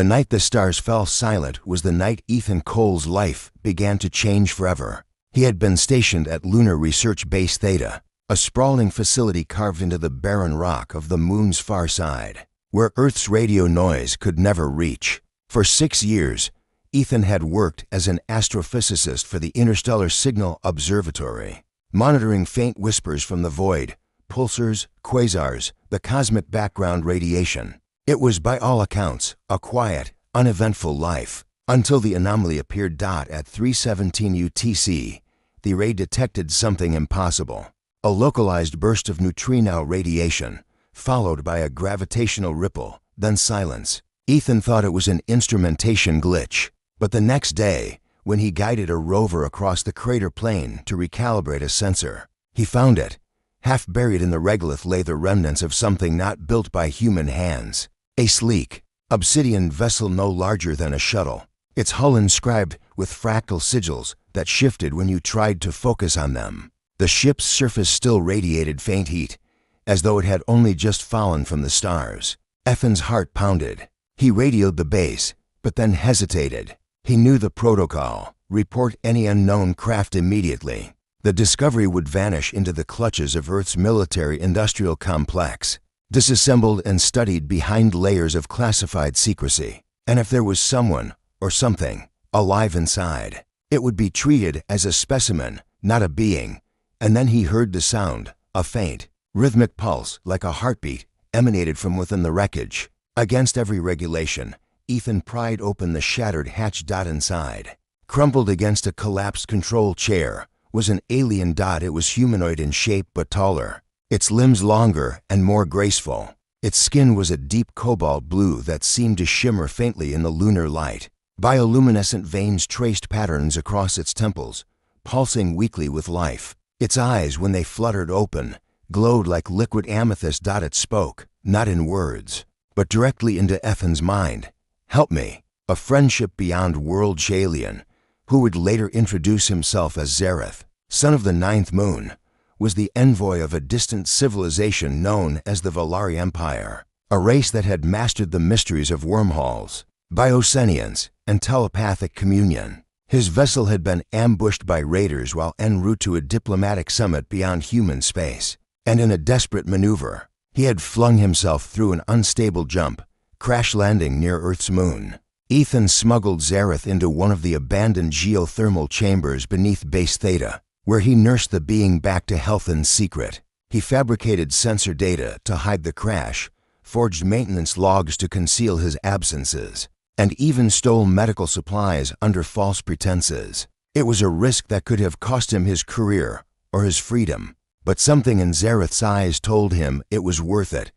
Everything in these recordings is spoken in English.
The night the stars fell silent was the night Ethan Cole's life began to change forever. He had been stationed at Lunar Research Base Theta, a sprawling facility carved into the barren rock of the moon's far side, where Earth's radio noise could never reach. For 6 years, Ethan had worked as an astrophysicist for the Interstellar Signal Observatory, monitoring faint whispers from the void, pulsars, quasars, the cosmic background radiation. It was, by all accounts, a quiet, uneventful life, until the anomaly appeared. At 3:17 UTC, the array detected something impossible. A localized burst of neutrino radiation, followed by a gravitational ripple, then silence. Ethan thought it was an instrumentation glitch, but the next day, when he guided a rover across the crater plain to recalibrate a sensor, he found it. Half buried in the regolith lay the remnants of something not built by human hands. A sleek, obsidian vessel no larger than a shuttle, its hull inscribed with fractal sigils that shifted when you tried to focus on them. The ship's surface still radiated faint heat, as though it had only just fallen from the stars. Ethan's heart pounded. He radioed the base, but then hesitated. He knew the protocol: report any unknown craft immediately. The discovery would vanish into the clutches of Earth's military-industrial complex, disassembled and studied behind layers of classified secrecy. And if there was someone, or something, alive inside, it would be treated as a specimen, not a being. And then he heard the sound, a faint, rhythmic pulse like a heartbeat, emanated from within the wreckage. Against every regulation, Ethan pried open the shattered hatch. Inside, crumpled against a collapsed control chair, was an alien. It was humanoid in shape but taller, its limbs longer and more graceful. Its skin was a deep cobalt blue that seemed to shimmer faintly in the lunar light. Bioluminescent veins traced patterns across its temples, pulsing weakly with life. Its eyes, when they fluttered open, glowed like liquid amethyst. It spoke, not in words, but directly into Ethan's mind. Help me. A friendship beyond world alien, who would later introduce himself as Zareth, son of the ninth moon, was the envoy of a distant civilization known as the Valari Empire, a race that had mastered the mysteries of wormholes, biosentience, and telepathic communion. His vessel had been ambushed by raiders while en route to a diplomatic summit beyond human space, and in a desperate maneuver, he had flung himself through an unstable jump, crash landing near Earth's moon. Ethan smuggled Zareth into one of the abandoned geothermal chambers beneath Base Theta, where he nursed the being back to health in secret. He fabricated sensor data to hide the crash, forged maintenance logs to conceal his absences, and even stole medical supplies under false pretenses. It was a risk that could have cost him his career or his freedom, but something in Zareth's eyes told him it was worth it.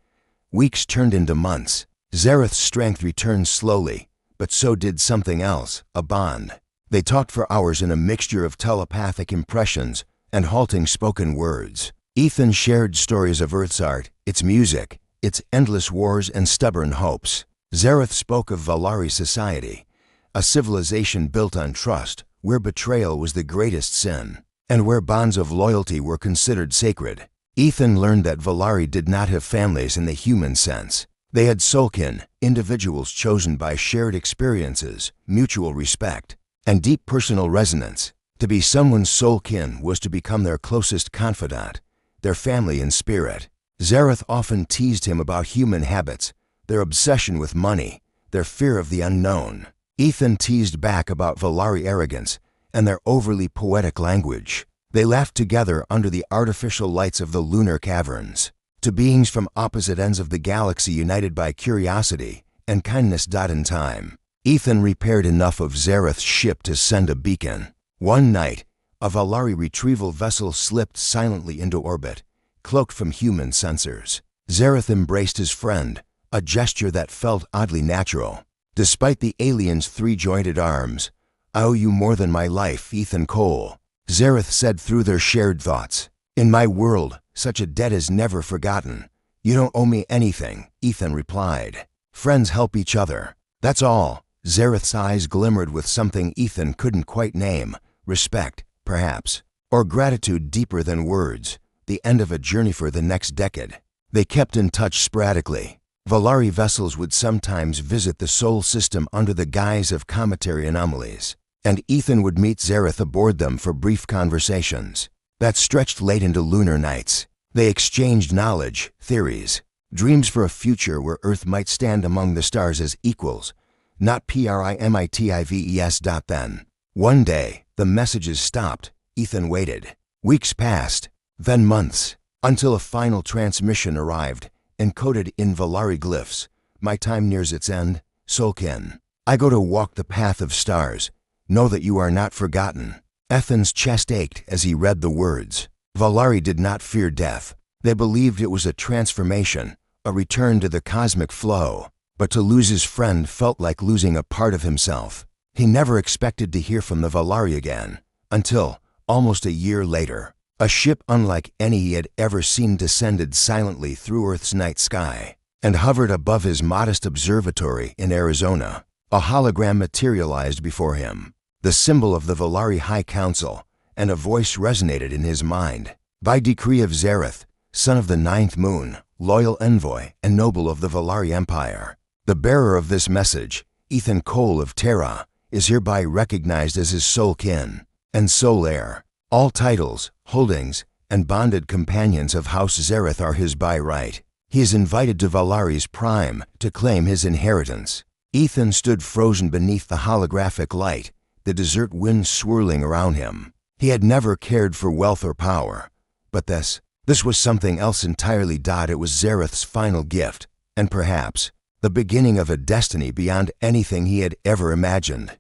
Weeks turned into months. Zareth's strength returned slowly, but so did something else, a bond. They talked for hours in a mixture of telepathic impressions and halting spoken words. Ethan shared stories of Earth's art, its music, its endless wars and stubborn hopes. Zareth spoke of Valari society, a civilization built on trust, where betrayal was the greatest sin, and where bonds of loyalty were considered sacred. Ethan learned that Valari did not have families in the human sense. They had soulkin, individuals chosen by shared experiences, mutual respect, and deep personal resonance. To be someone's soulkin was to become their closest confidant, their family in spirit. Zareth often teased him about human habits, their obsession with money, their fear of the unknown. Ethan teased back about Valari arrogance and their overly poetic language. They laughed together under the artificial lights of the lunar caverns. To beings from opposite ends of the galaxy united by curiosity and kindness. In time, Ethan repaired enough of Zareth's ship to send a beacon. One night, a Valari retrieval vessel slipped silently into orbit, cloaked from human sensors. Zareth embraced his friend, a gesture that felt oddly natural. Despite the alien's three-jointed arms, "I owe you more than my life, Ethan Cole," Zareth said through their shared thoughts. "In my world, such a debt is never forgotten." "You don't owe me anything," Ethan replied. "Friends help each other. That's all." Zareth's eyes glimmered with something Ethan couldn't quite name. Respect, perhaps, or gratitude deeper than words. The end of a journey for the next decade. They kept in touch sporadically, Valari vessels would sometimes visit the Sol system under the guise of cometary anomalies, and Ethan would meet Zareth aboard them for brief conversations that stretched late into lunar nights. They exchanged knowledge, theories, dreams for a future where Earth might stand among the stars as equals, not primitives. Then, one day, the messages stopped. Ethan waited. Weeks passed, then months, until a final transmission arrived, encoded in Valari glyphs. My time nears its end, Solkin. I go to walk the path of stars. Know that you are not forgotten. Ethan's chest ached as he read the words. Valari did not fear death. They believed it was a transformation, a return to the cosmic flow. But to lose his friend felt like losing a part of himself. He never expected to hear from the Valari again, until, almost a year later, a ship unlike any he had ever seen descended silently through Earth's night sky and hovered above his modest observatory in Arizona. A hologram materialized before him, the symbol of the Valari High Council, and a voice resonated in his mind. By decree of Zareth, son of the ninth moon, loyal envoy and noble of the Valari Empire, the bearer of this message, Ethan Cole of Terra, is hereby recognized as his sole kin and sole heir. All titles, holdings, and bonded companions of House Zareth are his by right. He is invited to Valari's prime to claim his inheritance. Ethan stood frozen beneath the holographic light, the desert wind swirling around him. He had never cared for wealth or power. But this was something else entirely. It was Zareth's final gift, and perhaps the beginning of a destiny beyond anything he had ever imagined.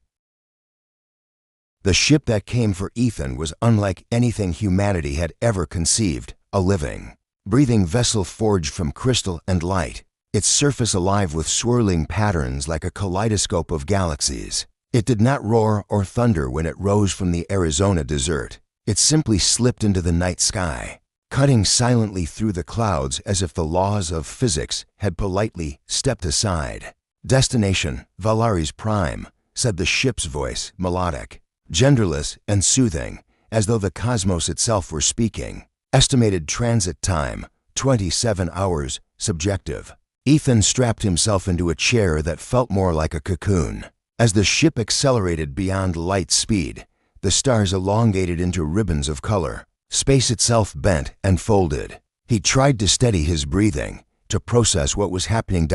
The ship that came for Ethan was unlike anything humanity had ever conceived, a living, breathing vessel forged from crystal and light, its surface alive with swirling patterns like a kaleidoscope of galaxies. It did not roar or thunder when it rose from the Arizona desert. It simply slipped into the night sky, cutting silently through the clouds as if the laws of physics had politely stepped aside. Destination, Valari's prime, said the ship's voice, melodic, genderless and soothing, as though the cosmos itself were speaking. Estimated transit time, 27 hours, subjective. Ethan strapped himself into a chair that felt more like a cocoon. As the ship accelerated beyond light speed, the stars elongated into ribbons of color. Space itself bent and folded. He tried to steady his breathing, to process what was happening.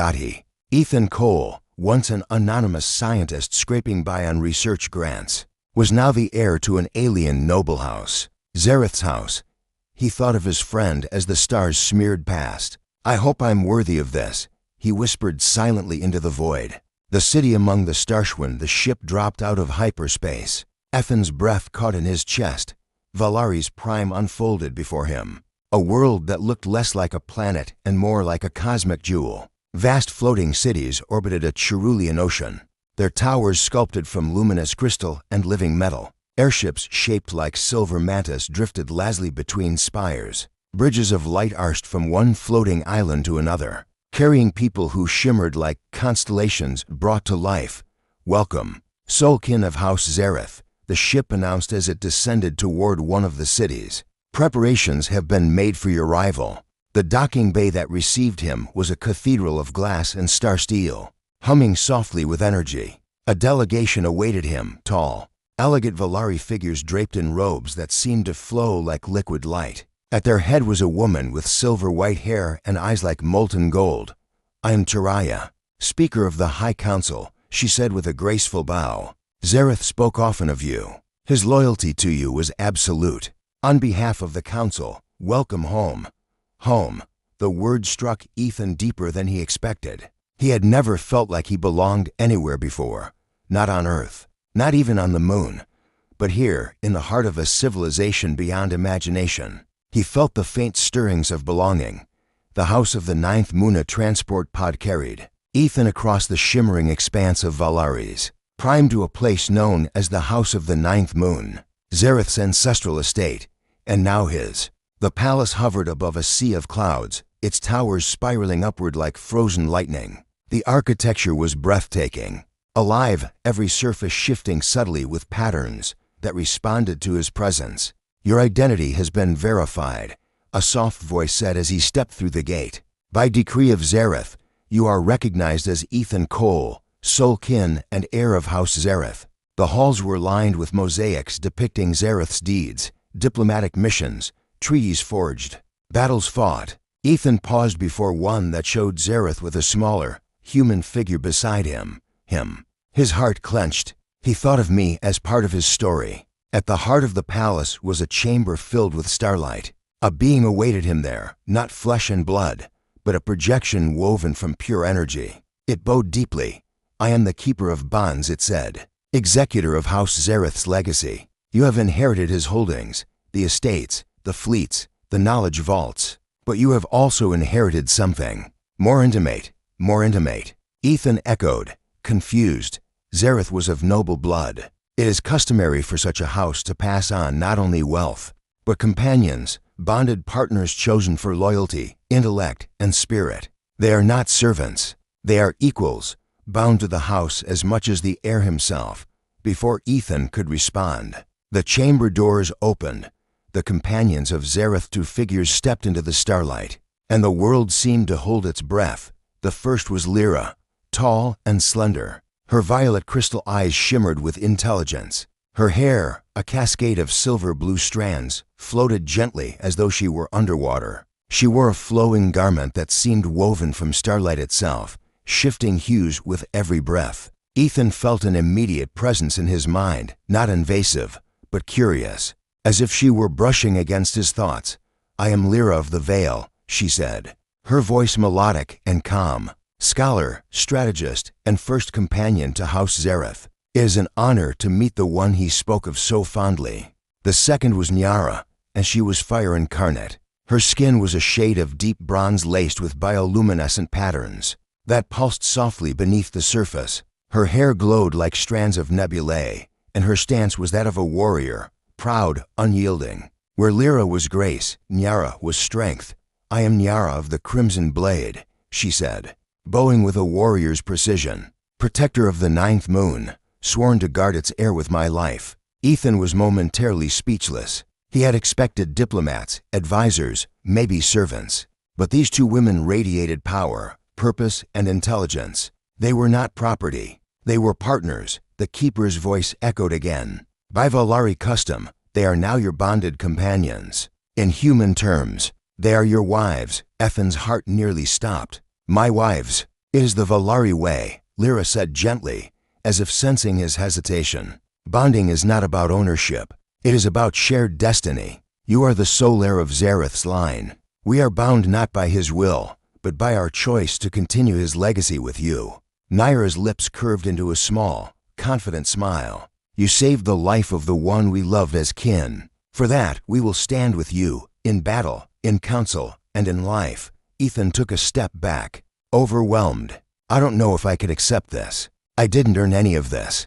Ethan Cole, once an anonymous scientist scraping by on research grants, was now the heir to an alien noble house, Zareth's house. He thought of his friend as the stars smeared past. I hope I'm worthy of this, he whispered silently into the void. The city among the starshwind, the ship dropped out of hyperspace. Ethan's breath caught in his chest. Valari's prime unfolded before him, a world that looked less like a planet and more like a cosmic jewel. Vast floating cities orbited a cerulean ocean, their towers sculpted from luminous crystal and living metal. Airships shaped like silver mantis drifted lazily between spires. Bridges of light arched from one floating island to another, carrying people who shimmered like constellations brought to life. Welcome, Solkin of House Zareth, the ship announced as it descended toward one of the cities. Preparations have been made for your arrival. The docking bay that received him was a cathedral of glass and star steel, humming softly with energy. A delegation awaited him, tall, elegant Valari figures draped in robes that seemed to flow like liquid light. At their head was a woman with silver white hair and eyes like molten gold. I am Taraya, Speaker of the High Council, she said with a graceful bow. Zareth spoke often of you. His loyalty to you was absolute. On behalf of the Council, welcome home. Home. The word struck Ethan deeper than he expected. He had never felt like he belonged anywhere before. Not on Earth, not even on the moon. But here, in the heart of a civilization beyond imagination, he felt the faint stirrings of belonging. The house of the ninth moon transport pod carried Ethan across the shimmering expanse of Valari's, prime to a place known as the House of the Ninth Moon, Zareth's ancestral estate, and now his. The palace hovered above a sea of clouds, its towers spiraling upward like frozen lightning. The architecture was breathtaking, alive, every surface shifting subtly with patterns that responded to his presence. Your identity has been verified, a soft voice said as he stepped through the gate. By decree of Zareth, "You are recognized as Ethan Cole, sole kin and heir of House Zareth." The halls were lined with mosaics depicting Zareth's deeds, diplomatic missions, treaties forged, battles fought. Ethan paused before one that showed Zareth with a smaller, human figure beside him. His heart clenched. He thought of me as part of his story. At the heart of the palace was a chamber filled with starlight. A being awaited him there, not flesh and blood, but a projection woven from pure energy. It bowed deeply. "I am the keeper of bonds," it said, "executor of House Zareth's legacy. You have inherited his holdings, the estates, the fleets, the knowledge vaults. But you have also inherited something. More intimate, more intimate." Ethan echoed, confused. Zareth was of noble blood. It is customary for such a house to pass on not only wealth, but companions, bonded partners chosen for loyalty, intellect, and spirit. They are not servants. They are equals, bound to the house as much as the heir himself. Before Ethan could respond, the chamber doors opened. The companions of Zareth, two figures, stepped into the starlight, and the world seemed to hold its breath. The first was Lyra, tall and slender. Her violet crystal eyes shimmered with intelligence. Her hair, a cascade of silver-blue strands, floated gently as though she were underwater. She wore a flowing garment that seemed woven from starlight itself, shifting hues with every breath. Ethan felt an immediate presence in his mind, not invasive, but curious, as if she were brushing against his thoughts. "I am Lyra of the Vale," she said, her voice melodic and calm. "Scholar, strategist, and first companion to House Zareth. It is an honor to meet the one he spoke of so fondly." The second was Nyara, and she was fire incarnate. Her skin was a shade of deep bronze laced with bioluminescent patterns that pulsed softly beneath the surface. Her hair glowed like strands of nebulae, and her stance was that of a warrior, proud, unyielding. Where Lyra was grace, Nyara was strength. "I am Nyara of the Crimson Blade," she said, bowing with a warrior's precision. "Protector of the ninth moon, sworn to guard its heir with my life." Ethan was momentarily speechless. He had expected diplomats, advisors, maybe servants. But these two women radiated power, purpose, and intelligence. They were not property. They were partners. The keeper's voice echoed again. "By Valari custom, they are now your bonded companions. In human terms, they are your wives." Ethan's heart nearly stopped. "My wives. It is the Valari way," Lyra said gently, as if sensing his hesitation. "Bonding is not about ownership. It is about shared destiny. You are the sole heir of Zareth's line. We are bound not by his will, but by our choice to continue his legacy with you." Nyra's lips curved into a small, confident smile. "You saved the life of the one we loved as kin. For that, we will stand with you, in battle, in council, and in life." Ethan took a step back, overwhelmed. "I don't know if I could accept this. I didn't earn any of this.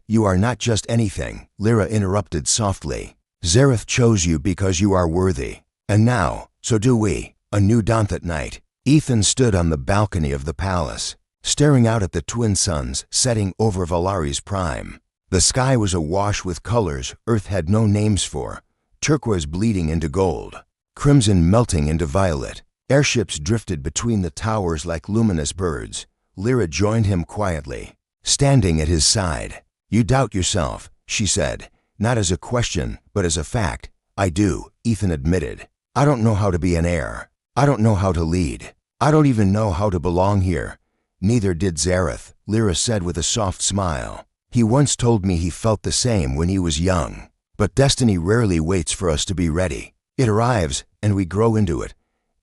"You are not just anything," Lyra interrupted softly. "Zareth chose you because you are worthy. And now, so do we." A new dawn that night. Ethan stood on the balcony of the palace, staring out at the twin suns setting over Valari's prime. The sky was awash with colors Earth had no names for, turquoise bleeding into gold, crimson melting into violet. Airships drifted between the towers like luminous birds. Lyra joined him quietly, standing at his side. "You doubt yourself," she said, not as a question, but as a fact. "I do," Ethan admitted. "I don't know how to be an heir. I don't know how to lead. I don't even know how to belong here." "Neither did Zareth," Lyra said with a soft smile. "He once told me he felt the same when he was young. But destiny rarely waits for us to be ready. It arrives, and we grow into it."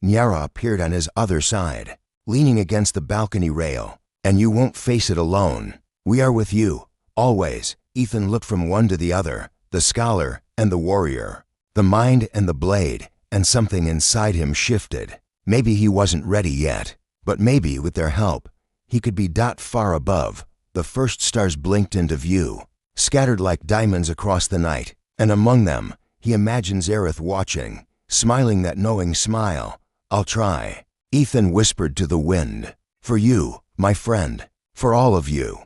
Nyara appeared on his other side, leaning against the balcony rail. "And you won't face it alone. We are with you, always." Ethan looked from one to the other, the scholar and the warrior, the mind and the blade, and something inside him shifted. Maybe he wasn't ready yet, but maybe with their help, he could be far above. The first stars blinked into view, scattered like diamonds across the night, and among them, he imagined Zareth watching, smiling that knowing smile. "I'll try," Ethan whispered to the wind. "For you, my friend. For all of you."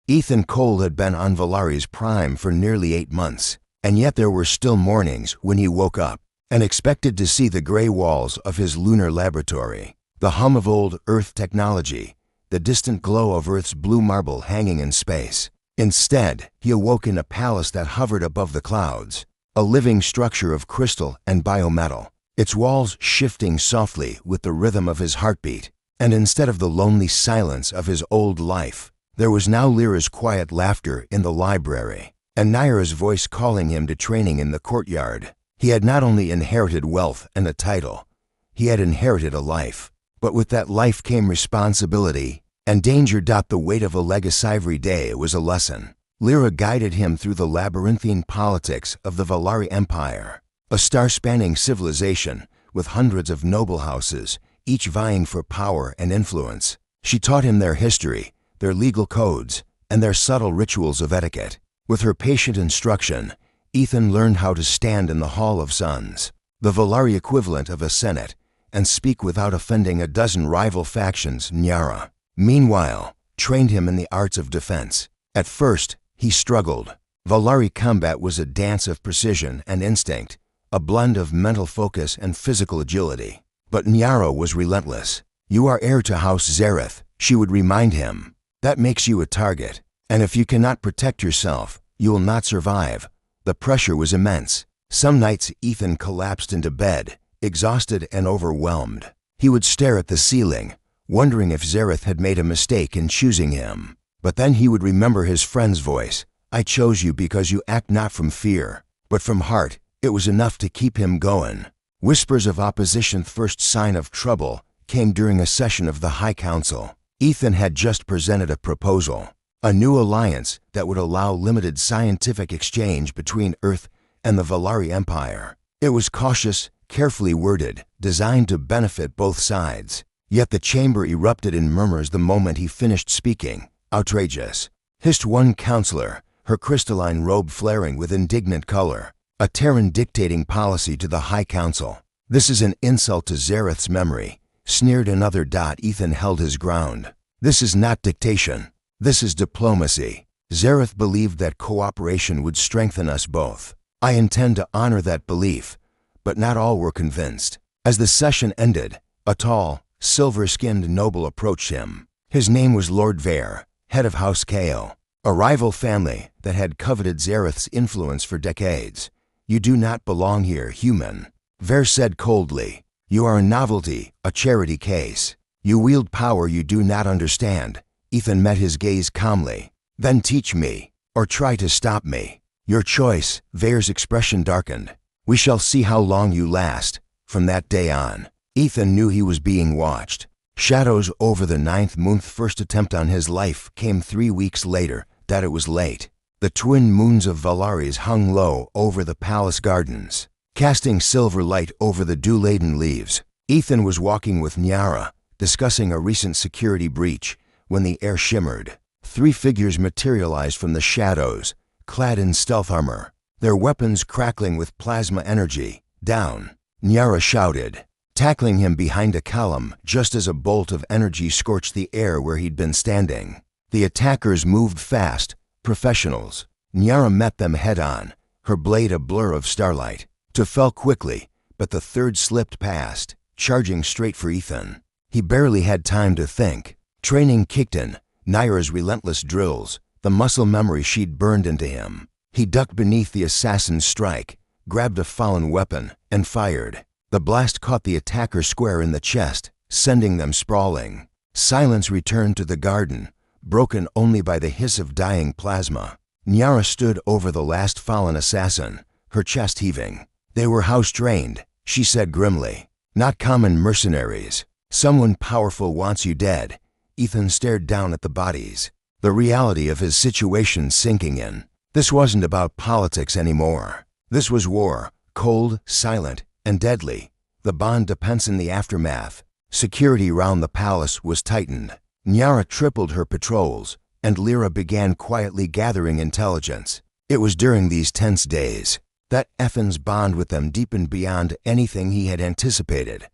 Ethan Cole had been on Valari's prime for nearly 8 months, and yet there were still mornings when he woke up, and expected to see the gray walls of his lunar laboratory, the hum of old Earth technology, the distant glow of Earth's blue marble hanging in space. Instead, he awoke in a palace that hovered above the clouds, a living structure of crystal and biometal, its walls shifting softly with the rhythm of his heartbeat. And instead of the lonely silence of his old life, there was now Lyra's quiet laughter in the library, and Naira's voice calling him to training in the courtyard. He had not only inherited wealth and a title, he had inherited a life. But with that life came responsibility and danger. The weight of a legacy every day was a lesson. Lyra guided him through the labyrinthine politics of the Valari Empire, a star-spanning civilization with hundreds of noble houses, each vying for power and influence. She taught him their history, their legal codes, and their subtle rituals of etiquette. With her patient instruction, Ethan learned how to stand in the Hall of Suns, the Valari equivalent of a senate, and speak without offending a dozen rival factions. Nyara, meanwhile, trained him in the arts of defense. At first, he struggled. Valari combat was a dance of precision and instinct, a blend of mental focus and physical agility. But Nyara was relentless. "You are heir to House Zareth," she would remind him. "That makes you a target, and if you cannot protect yourself, you will not survive." The pressure was immense. Some nights Ethan collapsed into bed, exhausted and overwhelmed. He would stare at the ceiling, wondering if Zareth had made a mistake in choosing him. But then he would remember his friend's voice. "I chose you because you act not from fear, but from heart." It was enough to keep him going. Whispers of opposition. First sign of trouble came during a session of the High Council. Ethan had just presented a proposal, a new alliance that would allow limited scientific exchange between Earth and the Valari Empire. It was cautious, carefully worded, designed to benefit both sides. Yet the chamber erupted in murmurs the moment he finished speaking. "Outrageous," hissed one counselor, her crystalline robe flaring with indignant color. "A Terran dictating policy to the High Council. This is an insult to Zareth's memory," sneered another. Ethan held his ground. "This is not dictation. This is diplomacy. Zareth believed that cooperation would strengthen us both. I intend to honor that belief." But not all were convinced. As the session ended, a tall, silver-skinned noble approached him. His name was Lord Vare, head of House Kale, a rival family that had coveted Zareth's influence for decades. "You do not belong here, human," Vare said coldly. "You are a novelty, a charity case. You wield power you do not understand." Ethan met his gaze calmly. "Then teach me, or try to stop me. Your choice." Vare's expression darkened. "We shall see how long you last." From that day on, Ethan knew he was being watched. Shadows over the ninth moon's first attempt on his life came 3 weeks later. It was late. The twin moons of Valaris hung low over the palace gardens, casting silver light over the dew-laden leaves. Ethan was walking with Nyara, discussing a recent security breach, when the air shimmered. 3 figures materialized from the shadows, clad in stealth armor, their weapons crackling with plasma energy. "Down!" Nyara shouted, tackling him behind a column just as a bolt of energy scorched the air where he'd been standing. The attackers moved fast, professionals. Nyara met them head-on, her blade a blur of starlight. Two fell quickly, but the third slipped past, charging straight for Ethan. He barely had time to think. Training kicked in, Naira's relentless drills, the muscle memory she'd burned into him. He ducked beneath the assassin's strike, grabbed a fallen weapon, and fired. The blast caught the attacker square in the chest, sending them sprawling. Silence returned to the garden, broken only by the hiss of dying plasma. Nyara stood over the last fallen assassin, her chest heaving. "They were house-trained," she said grimly. "Not common mercenaries. Someone powerful wants you dead." Ethan stared down at the bodies, the reality of his situation sinking in. This wasn't about politics anymore. This was war, cold, silent, and deadly. The bond depends in the aftermath. Security round the palace was tightened. Nyara tripled her patrols, and Lyra began quietly gathering intelligence. It was during these tense days that Ethan's bond with them deepened beyond anything he had anticipated.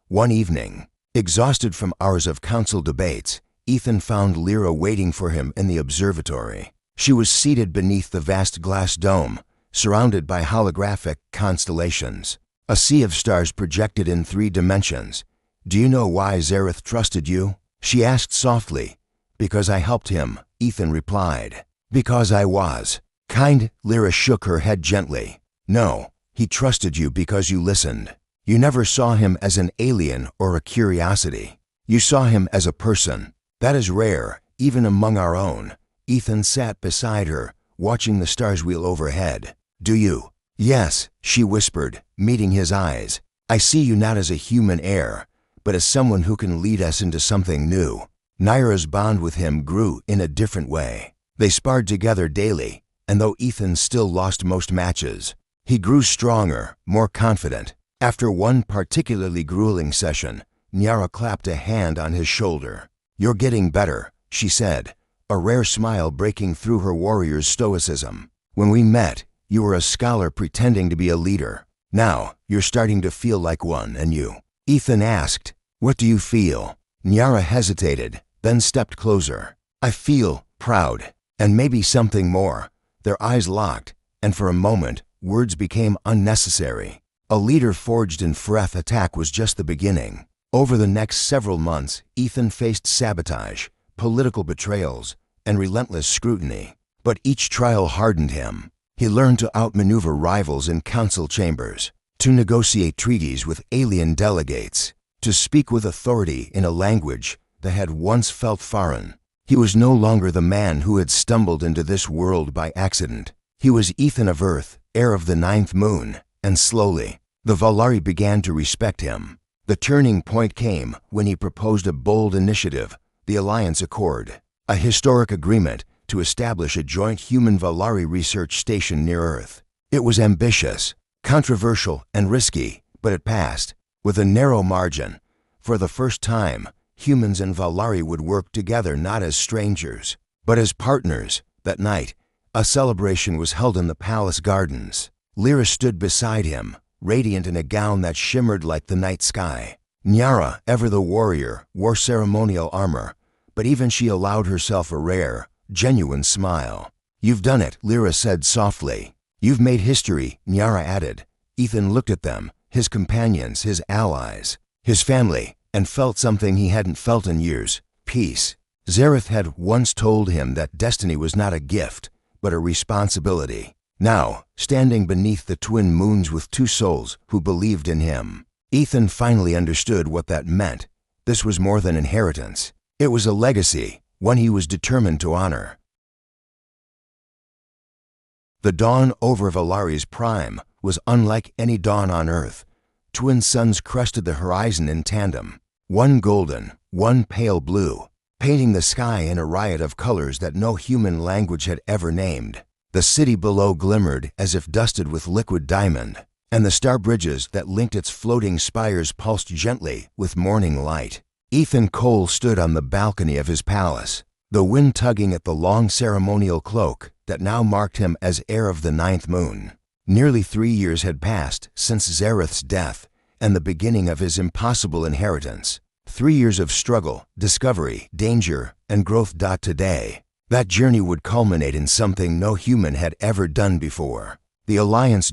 One evening, exhausted from hours of council debates, Ethan found Lyra waiting for him in the observatory. She was seated beneath the vast glass dome, surrounded by holographic constellations. A sea of stars projected in 3 dimensions. Do you know why Zareth trusted you? She asked softly. Because I helped him, Ethan replied. Because I was kind. Lyra shook her head gently. No, he trusted you because you listened. You never saw him as an alien or a curiosity. You saw him as a person. That is rare, even among our own. Ethan sat beside her, watching the stars wheel overhead. Do you? Yes, she whispered, meeting his eyes. I see you not as a human heir, but as someone who can lead us into something new. Nyra's bond with him grew in a different way. They sparred together daily, and though Ethan still lost most matches, he grew stronger, more confident. After one particularly grueling session, Nyra clapped a hand on his shoulder. You're getting better, she said, a rare smile breaking through her warrior's stoicism. When we met, you were a scholar pretending to be a leader. Now, you're starting to feel like one, and you. Ethan asked, what do you feel? Nyra hesitated, then stepped closer. I feel proud, and maybe something more. Their eyes locked, and for a moment, words became unnecessary. A leader forged in Freth attack was just the beginning. Over the next several months, Ethan faced sabotage, political betrayals, and relentless scrutiny. But each trial hardened him. He learned to outmaneuver rivals in council chambers, to negotiate treaties with alien delegates, to speak with authority in a language that had once felt foreign. He was no longer the man who had stumbled into this world by accident. He was Ethan of Earth, heir of the 9th moon, and slowly, the Valari began to respect him. The turning point came when he proposed a bold initiative, the Alliance Accord, a historic agreement to establish a joint human Valari research station near Earth. It was ambitious, controversial, and risky, but it passed. With a narrow margin, for the first time, humans and Valari would work together not as strangers, but as partners. That night, a celebration was held in the palace gardens. Lyra stood beside him, radiant in a gown that shimmered like the night sky. Nyra, ever the warrior, wore ceremonial armor, but even she allowed herself a rare, genuine smile. You've done it, Lyra said softly. You've made history, Nyra added. Ethan looked at them, his companions, his allies, his family, and felt something he hadn't felt in years, peace. Zareth had once told him that destiny was not a gift, but a responsibility. Now, standing beneath the twin moons with 2 souls who believed in him, Ethan finally understood what that meant. This was more than inheritance. It was a legacy, one he was determined to honor. The dawn over Valari's prime was unlike any dawn on Earth. Twin suns crested the horizon in tandem, one golden, one pale blue, painting the sky in a riot of colors that no human language had ever named. The city below glimmered as if dusted with liquid diamond, and the star bridges that linked its floating spires pulsed gently with morning light. Ethan Cole stood on the balcony of his palace, the wind tugging at the long ceremonial cloak that now marked him as heir of the 9th moon. Nearly 3 years had passed since Zareth's death and the beginning of his impossible inheritance. 3 years of struggle, discovery, danger, and growth. Today, that journey would culminate in something no human had ever done before. The Alliance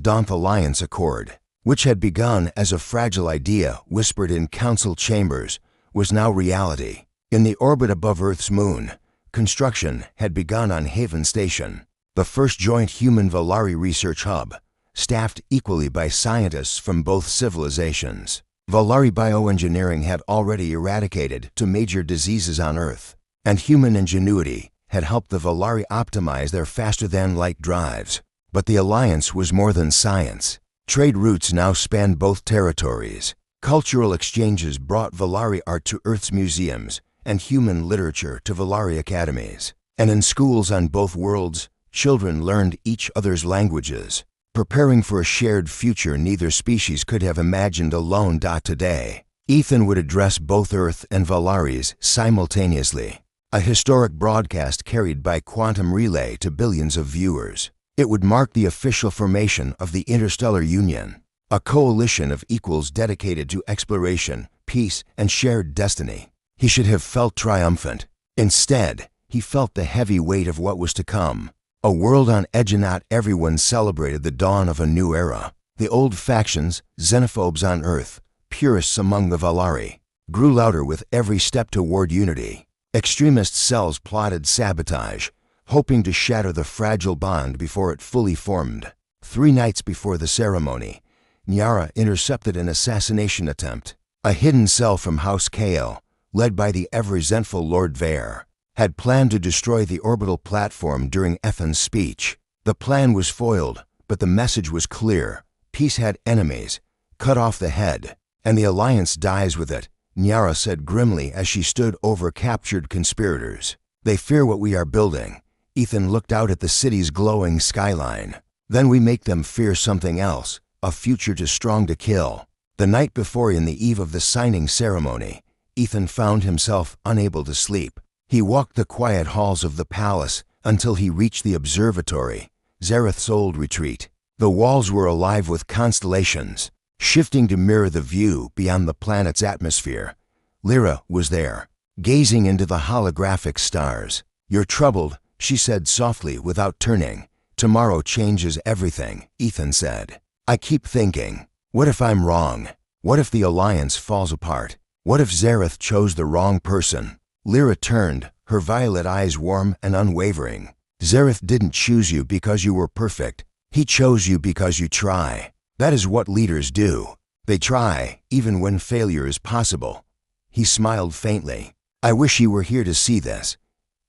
Accord, which had begun as a fragile idea whispered in council chambers, was now reality. In the orbit above Earth's moon, construction had begun on Haven Station, the first joint human Valari research hub, staffed equally by scientists from both civilizations. Valari bioengineering had already eradicated 2 major diseases on Earth, and human ingenuity had helped the Valari optimize their faster-than-light drives. But the Alliance was more than science. Trade routes now spanned both territories. Cultural exchanges brought Valari art to Earth's museums and human literature to Valari academies. And in schools on both worlds, children learned each other's languages, preparing for a shared future neither species could have imagined alone. Today, Ethan would address both Earth and Valaris simultaneously, a historic broadcast carried by quantum relay to billions of viewers. It would mark the official formation of the Interstellar Union, a coalition of equals dedicated to exploration, peace, and shared destiny. He should have felt triumphant. Instead, he felt the heavy weight of what was to come. A world on edge, and not everyone celebrated the dawn of a new era. The old factions, xenophobes on Earth, purists among the Valari, grew louder with every step toward unity. Extremist cells plotted sabotage, hoping to shatter the fragile bond before it fully formed. 3 nights before the ceremony, Nyara intercepted an assassination attempt. A hidden cell from House Kale, led by the ever-resentful Lord Vare, had planned to destroy the orbital platform during Ethan's speech. The plan was foiled, but the message was clear. Peace had enemies. Cut off the head, and the Alliance dies with it, Nyara said grimly as she stood over captured conspirators. They fear what we are building. Ethan looked out at the city's glowing skyline. Then we make them fear something else, a future too strong to kill. The night before, in the eve of the signing ceremony, Ethan found himself unable to sleep. He walked the quiet halls of the palace until he reached the observatory, Zareth's old retreat. The walls were alive with constellations, shifting to mirror the view beyond the planet's atmosphere. Lyra was there, gazing into the holographic stars. "You're troubled," she said softly without turning. "Tomorrow changes everything," Ethan said. "I keep thinking, what if I'm wrong? What if the Alliance falls apart? What if Zareth chose the wrong person?" Lyra turned, her violet eyes warm and unwavering. "Zareth didn't choose you because you were perfect. He chose you because you try. That is what leaders do. They try, even when failure is possible." He smiled faintly. "I wish he were here to see this."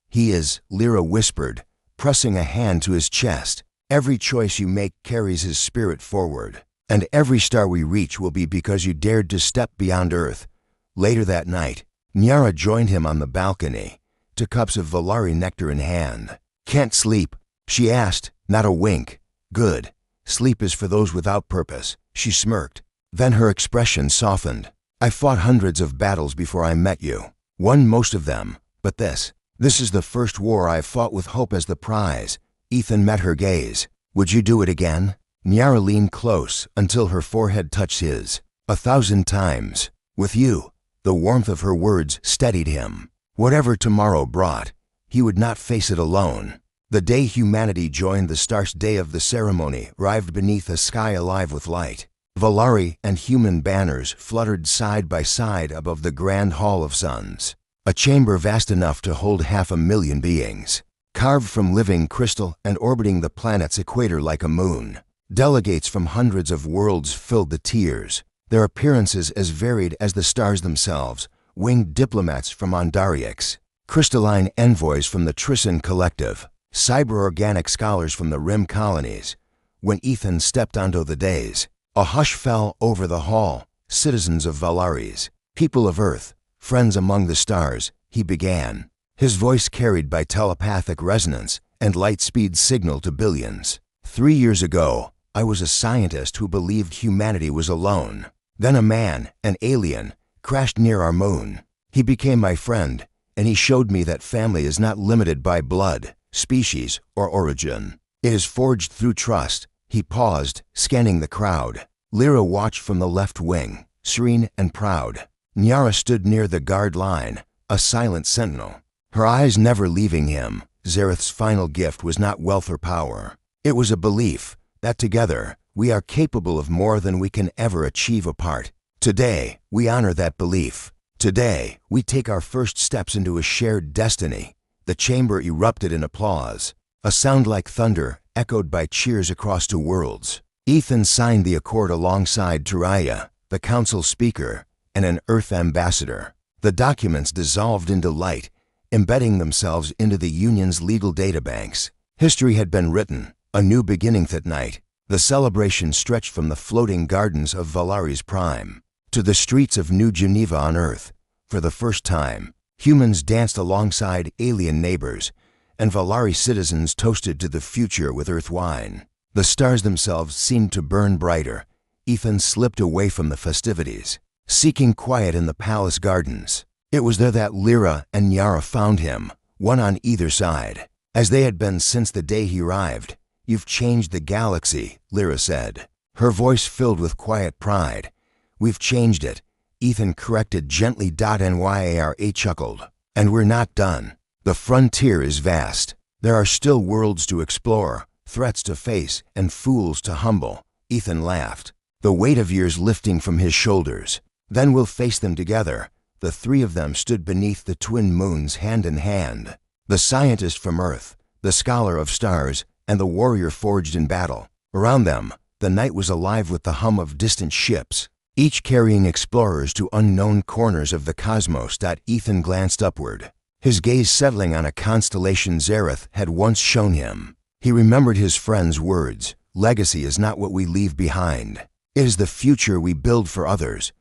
"He is," Lyra whispered, pressing a hand to his chest. "Every choice you make carries his spirit forward. And every star we reach will be because you dared to step beyond Earth." Later that night, Nyara joined him on the balcony, 2 cups of Valari nectar in hand. "Can't sleep?" she asked, not a wink. "Good. Sleep is for those without purpose," she smirked. Then her expression softened. "I fought hundreds of battles before I met you. Won most of them, but this is the first war I've fought with hope as the prize." Ethan met her gaze. "Would you do it again?" Nyara leaned close until her forehead touched his. "1,000 times. With you." The warmth of her words steadied him. Whatever tomorrow brought, he would not face it alone. The day humanity joined the stars day of the ceremony arrived beneath a sky alive with light. Valari and human banners fluttered side by side above the grand hall of suns, a chamber vast enough to hold 500,000 beings, carved from living crystal and orbiting the planet's equator like a moon. Delegates from hundreds of worlds filled the tiers, their appearances as varied as the stars themselves. Winged diplomats from Ondariix, crystalline envoys from the Trissan Collective, cyber-organic scholars from the Rim colonies. When Ethan stepped onto the dais, a hush fell over the hall. "Citizens of Valaris, people of Earth, friends among the stars," he began, his voice carried by telepathic resonance and light-speed signal to billions. 3 years ago, I was a scientist who believed humanity was alone. Then a man, an alien, crashed near our moon. He became my friend, and he showed me that family is not limited by blood, species, or origin. It is forged through trust." He paused, scanning the crowd. Lyra watched from the left wing, serene and proud. Nyara stood near the guard line, a silent sentinel, her eyes never leaving him. Zareth's final gift was not wealth or power. It was a belief that together we are capable of more than we can ever achieve apart. Today, we honor that belief. Today, we take our first steps into a shared destiny. The chamber erupted in applause. A sound like thunder echoed by cheers across 2 worlds. Ethan signed the accord alongside Turaya, the council speaker, and an Earth ambassador. The documents dissolved into light, embedding themselves into the Union's legal databanks. History had been written, a new beginning that night. The celebration stretched from the floating gardens of Valari's prime to the streets of New Geneva on Earth. For the first time, humans danced alongside alien neighbors, and Valari citizens toasted to the future with Earth wine. The stars themselves seemed to burn brighter. Ethan slipped away from the festivities, seeking quiet in the palace gardens. It was there that Lyra and Nyara found him, one on either side, as they had been since the day he arrived. "You've changed the galaxy," Lyra said, her voice filled with quiet pride. "We've changed it," Ethan corrected gently. Nyara chuckled. "And we're not done. The frontier is vast. There are still worlds to explore, threats to face, and fools to humble. Ethan laughed, the weight of years lifting from his shoulders. Then we'll face them together. The three of them stood beneath the twin moons hand in hand. The scientist from Earth, the scholar of stars, and the warrior forged in battle. Around them, the night was alive with the hum of distant ships, each carrying explorers to unknown corners of the cosmos. Ethan glanced upward, his gaze settling on a constellation Zareth had once shown him. He remembered his friend's words, "Legacy is not what we leave behind. It is the future we build for others."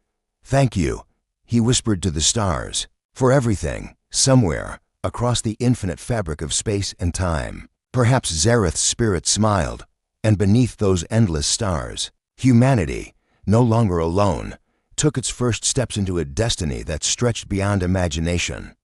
"Thank you," he whispered to the stars, "for everything, somewhere, across the infinite fabric of space and time." Perhaps Zareth's spirit smiled, and beneath those endless stars, humanity, no longer alone, took its first steps into a destiny that stretched beyond imagination.